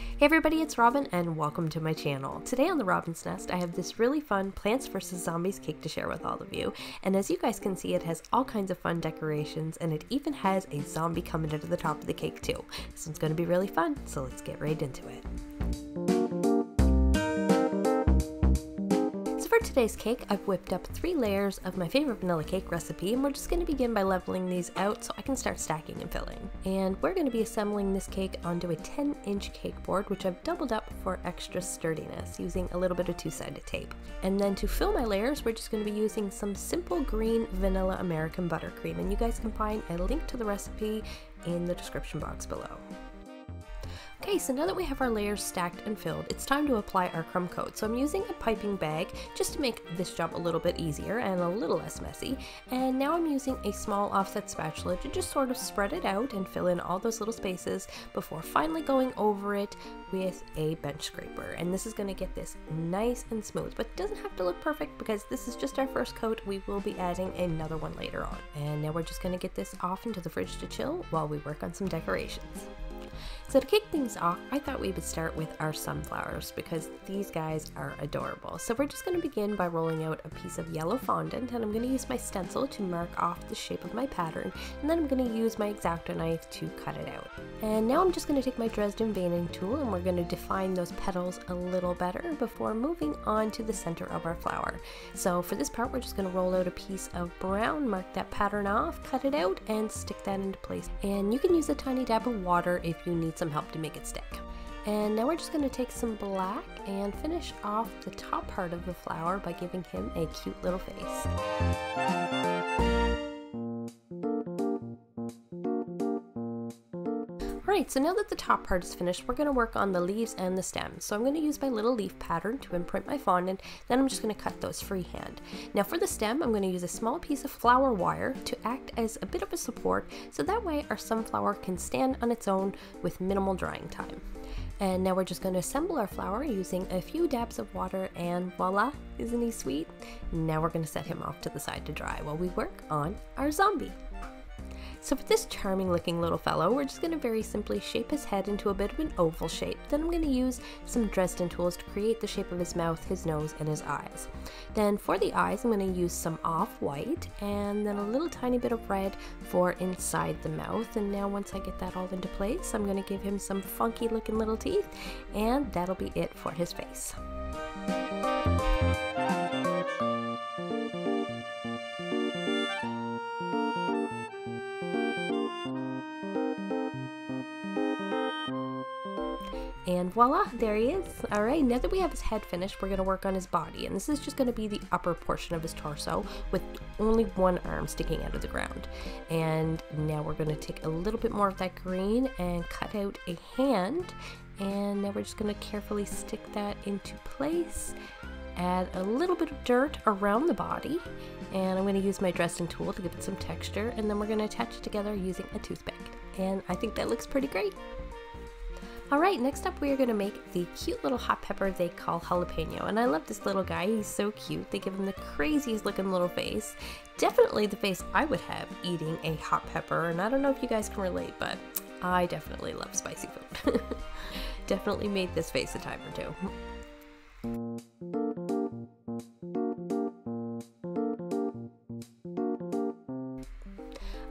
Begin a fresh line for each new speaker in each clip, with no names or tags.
Hey everybody, it's Robin and welcome to my channel. Today on the Robin's Nest I have this really fun Plants vs. Zombies cake to share with all of you, and as you guys can see it has all kinds of fun decorations and it even has a zombie coming into the top of the cake too. This one's going to be really fun, so let's get right into it. For today's cake, I've whipped up 3 layers of my favorite vanilla cake recipe, and we're just going to begin by leveling these out so I can start stacking and filling. And we're going to be assembling this cake onto a 10-inch cake board, which I've doubled up for extra sturdiness, using a little bit of 2-sided tape. And then to fill my layers, we're just going to be using some simple green vanilla American buttercream, and you guys can find a link to the recipe in the description box below. Okay, so now that we have our layers stacked and filled, it's time to apply our crumb coat. So I'm using a piping bag just to make this job a little bit easier and a little less messy. And now I'm using a small offset spatula to just sort of spread it out and fill in all those little spaces before finally going over it with a bench scraper. And this is going to get this nice and smooth, but it doesn't have to look perfect because this is just our first coat. We will be adding another one later on. And now we're just going to get this off into the fridge to chill while we work on some decorations. So to kick things off, I thought we would start with our sunflowers because these guys are adorable. So we're just going to begin by rolling out a piece of yellow fondant, and I'm going to use my stencil to mark off the shape of my pattern, and then I'm going to use my X-Acto knife to cut it out. And now I'm just going to take my Dresden veining tool and we're going to define those petals a little better before moving on to the center of our flower. So for this part, we're just going to roll out a piece of brown, mark that pattern off, cut it out, and stick that into place. And you can use a tiny dab of water if you need some help to make it stick. And now we're just going to take some black and finish off the top part of the flower by giving him a cute little face. Alright, so now that the top part is finished, we're going to work on the leaves and the stems. So I'm going to use my little leaf pattern to imprint my fondant, then I'm just going to cut those freehand. Now for the stem, I'm going to use a small piece of flower wire to act as a bit of a support, so that way our sunflower can stand on its own with minimal drying time. And now we're just going to assemble our flower using a few dabs of water, and voila, isn't he sweet? Now we're going to set him off to the side to dry while we work on our zombie. So for this charming looking little fellow, we're just going to very simply shape his head into a bit of an oval shape. Then I'm going to use some Dresden tools to create the shape of his mouth, his nose, and his eyes. Then for the eyes, I'm going to use some off-white and then a little tiny bit of red for inside the mouth. And now once I get that all into place, I'm going to give him some funky looking little teeth, and that'll be it for his face. And voila, there he is. Alright, now that we have his head finished, we're going to work on his body. And this is just going to be the upper portion of his torso with only one arm sticking out of the ground. And now we're going to take a little bit more of that green and cut out a hand. And now we're just going to carefully stick that into place. Add a little bit of dirt around the body. And I'm going to use my Dresden tool to give it some texture. And then we're going to attach it together using a toothpick. And I think that looks pretty great. Alright, next up we are going to make the cute little hot pepper they call jalapeno, and I love this little guy. He's so cute. They give him the craziest looking little face. Definitely the face I would have eating a hot pepper, and I don't know if you guys can relate, but I definitely love spicy food. Definitely made this face a time or two.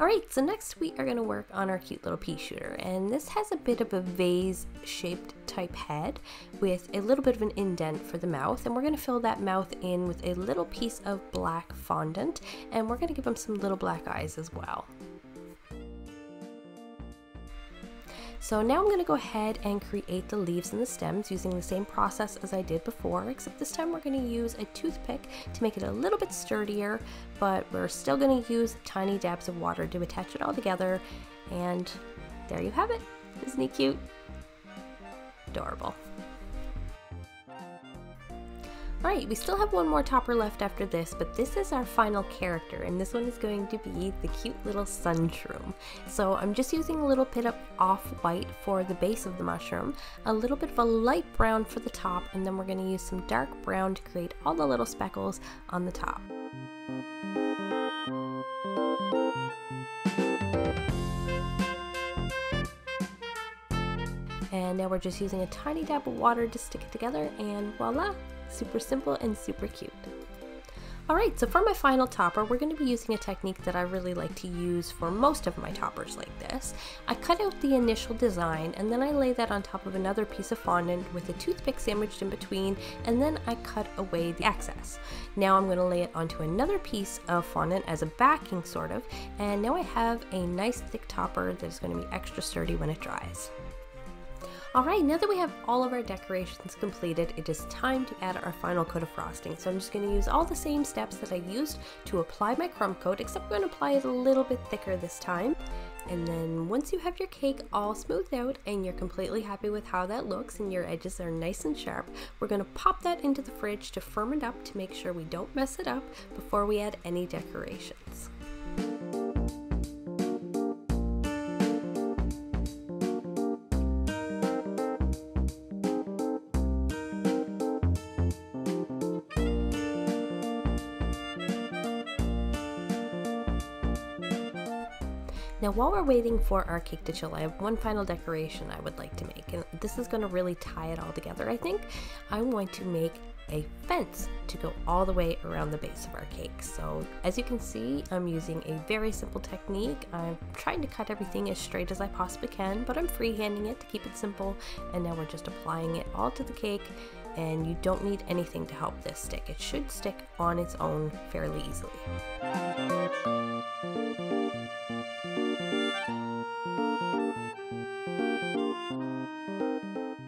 Alright, so next we are going to work on our cute little pea shooter, and this has a bit of a vase shaped type head with a little bit of an indent for the mouth, and we're going to fill that mouth in with a little piece of black fondant, and we're going to give him some little black eyes as well. So now I'm going to go ahead and create the leaves and the stems using the same process as I did before, except this time we're going to use a toothpick to make it a little bit sturdier, but we're still going to use tiny dabs of water to attach it all together, and there you have it. Isn't he cute? Adorable. Alright, we still have one more topper left after this, but this is our final character, and this one is going to be the cute little sun shroom. So I'm just using a little bit of off-white for the base of the mushroom, a little bit of a light brown for the top, and then we're going to use some dark brown to create all the little speckles on the top. And now we're just using a tiny dab of water to stick it together, and voila, super simple and super cute. Alright, so for my final topper, we're going to be using a technique that I really like to use for most of my toppers like this. I cut out the initial design, and then I lay that on top of another piece of fondant with a toothpick sandwiched in between, and then I cut away the excess. Now I'm going to lay it onto another piece of fondant as a backing sort of, and now I have a nice thick topper that is going to be extra sturdy when it dries. Alright, now that we have all of our decorations completed, it is time to add our final coat of frosting. So I'm just going to use all the same steps that I used to apply my crumb coat, except I'm going to apply it a little bit thicker this time. And then once you have your cake all smoothed out and you're completely happy with how that looks and your edges are nice and sharp, we're going to pop that into the fridge to firm it up to make sure we don't mess it up before we add any decorations. Now while we're waiting for our cake to chill, I have one final decoration I would like to make, and this is going to really tie it all together, I think. I want to make a fence to go all the way around the base of our cake. So as you can see, I'm using a very simple technique. I'm trying to cut everything as straight as I possibly can, but I'm freehanding it to keep it simple, and now we're just applying it all to the cake, and you don't need anything to help this stick. It should stick on its own fairly easily.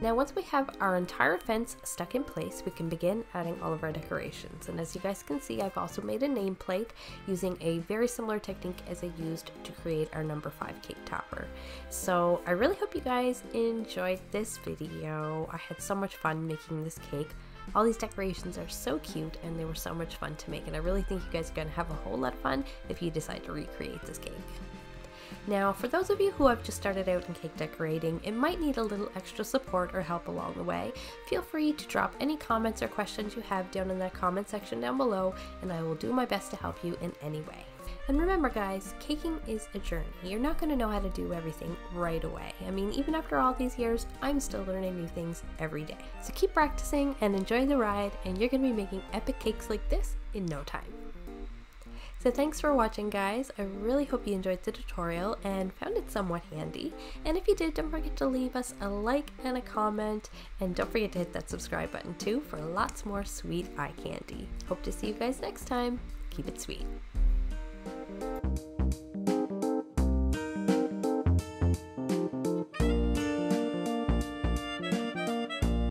Now once we have our entire fence stuck in place, we can begin adding all of our decorations. And as you guys can see, I've also made a nameplate using a very similar technique as I used to create our number 5 cake topper. So I really hope you guys enjoyed this video. I had so much fun making this cake. All these decorations are so cute and they were so much fun to make, and I really think you guys are going to have a whole lot of fun if you decide to recreate this cake. Now, for those of you who have just started out in cake decorating and might need a little extra support or help along the way, feel free to drop any comments or questions you have down in that comment section down below, and I will do my best to help you in any way. And remember guys, caking is a journey. You're not going to know how to do everything right away. I mean, even after all these years, I'm still learning new things every day. So keep practicing and enjoy the ride, and you're going to be making epic cakes like this in no time. So thanks for watching guys. I really hope you enjoyed the tutorial and found it somewhat handy. And if you did, don't forget to leave us a like and a comment, and don't forget to hit that subscribe button too for lots more sweet eye candy. Hope to see you guys next time. Keep it sweet.